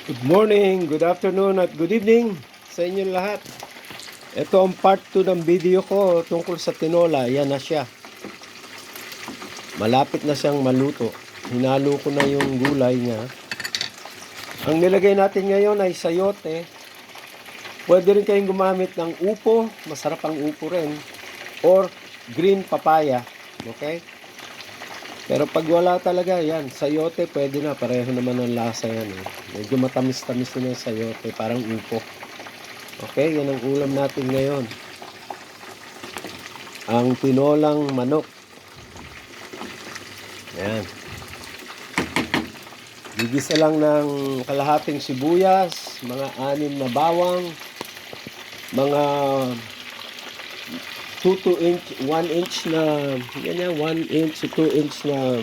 Good morning, good afternoon at good evening sa inyong lahat. Ito ang part 2 ng video ko tungkol sa tinola. Yan na siya. Malapit na siyang maluto. Hinalo ko na yung gulay niya. Ang nilagay natin ngayon ay sayote. Pwede rin kayong gumamit ng upo. Masarap ang upo rin. Or green papaya. Okay? Pero pag wala talaga, yan, sayote pwede na, pareho naman ang lasa yan. Medyo matamis-tamis na yung sayote, parang upo. Okay, yan ang ulam natin ngayon. Ang tinolang manok. Yan. Gigisa lang ng kalahating sibuyas, mga 6 na bawang, mga 1 inch na, yan yan, 1 inch to 2 inch na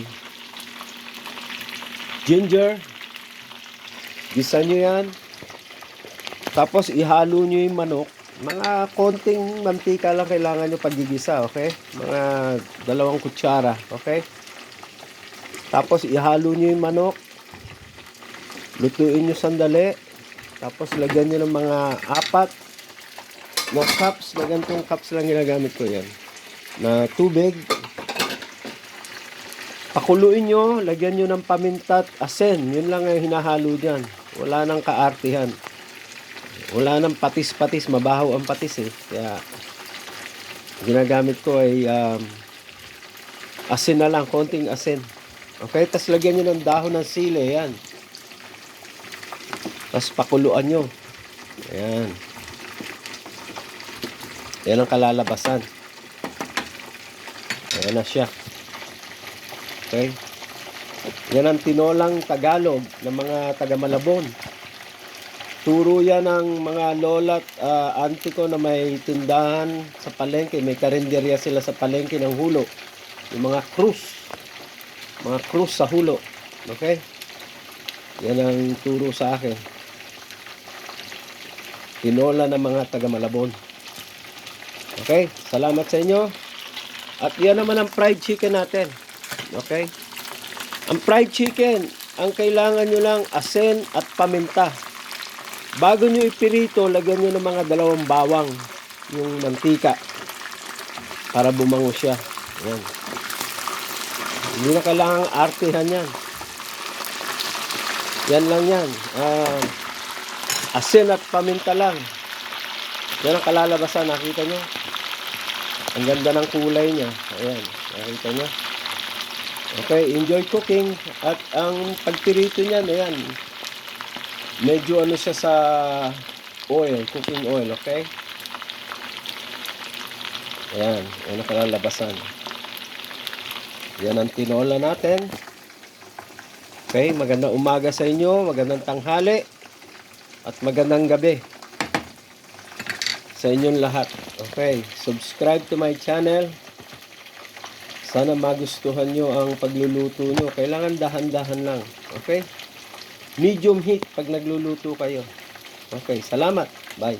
ginger. Gisa nyo yan. Tapos ihalo nyo yung manok. Mga konting mantika lang kailangan nyo pagigisa, okay? Mga 2 kutsara, okay? Tapos ihalo nyo yung manok. Lutuin nyo sandali. Tapos lagyan nyo ng mga 4 na cups, na ganitong cups lang ginagamit ko yan, na tubig. Pakuluin nyo, lagyan nyo ng paminta at asin. Yun lang ang hinahalo dyan. Wala nang kaartihan. Wala nang patis-patis, mabaho ang patis eh. Kaya ginagamit ko ay asin na lang, konting asin. Okay, tapos lagyan nyo ng dahon ng sili, yan. Tapos pakuluan nyo. Ayan. Yan ang kalalabasan. Ayan na siya. Okay. Yan ang tinolang Tagalog ng mga taga Malabon. Turo yan ng mga lola at auntie ko na may tindahan sa palengke. May karinderya sila sa palengke ng hulo. Yung mga krus. Mga krus sa hulo. Okay. Yan ang turo sa akin. Tinola ng mga taga Malabon. Okay, salamat sa inyo. At yan naman ang fried chicken natin. Okay? Ang fried chicken, ang kailangan nyo lang asin at paminta. Bago nyo ipirito, lagyan nyo ng mga 2 bawang yung mantika para bumango siya. Yan. Hindi na kailangang artihan yan. Yan lang yan. Asin at paminta lang. Yan ang kalalabasan. Nakita nyo? Ang ganda ng kulay niya. Ayan. Nakita nyo? Okay. Enjoy cooking. At ang pagpirito niyan, ayan. Medyo ano siya sa oil. Cooking oil. Okay? Ayan. Ayan ang kalalabasan. Yan ang tinola natin. Okay. Magandang umaga sa inyo. Magandang tanghali. At magandang gabi sa inyong lahat. Okay, subscribe to my channel. Sana magustuhan nyo ang pagluluto nyo. Kailangan dahan-dahan lang. Okay? Medium heat pag nagluluto kayo. Okay, salamat. Bye.